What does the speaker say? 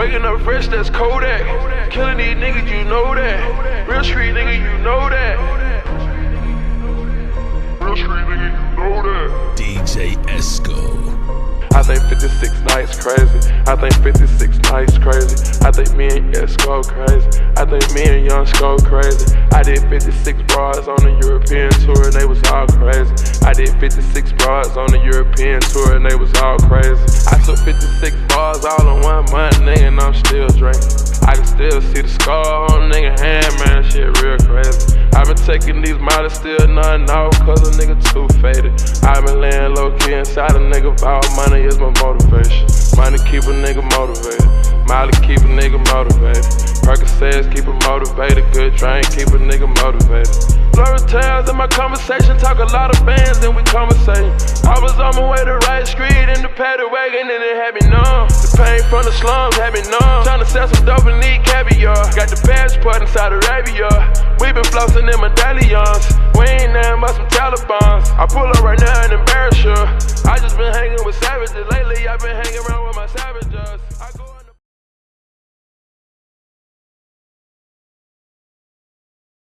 Waking up fresh, that's Kodak. Killing these niggas, you know that. Real street nigga, you know that. Real street nigga, you know that. DJ Esco. I think 56 nights crazy. I think 56 nights crazy. I think me and Esco crazy. I think me and Young Sko crazy. I did 56 bras on the European tour and they was all crazy. I did 56 bras on the European tour and they was all crazy. I took 56 bars all in 1 month, nigga, and I'm still drinking. I can still see the scar on a nigga hand, man, that shit real crazy. I been taking these models, still nothing off, cause a nigga too faded. I been laying low key inside a nigga, all money is my motivation. Money keep a nigga motivated. Molly keep a nigga motivated. Percocets keep a motivated. Good drink keep a nigga motivated. Blurry tales in my conversation, talk a lot of bands and we conversating. I was on my way to right street in the paddy wagon and it had me numb. The pain from the slums had me numb. Tryna sell some dope and need caviar. Got the passport in Saudi Arabia. We been flossing in medallions. We ain't nothing but some Talibans. I pull up right now and embarrass you. I just been hanging with savages. Lately I've been hanging around with my savages.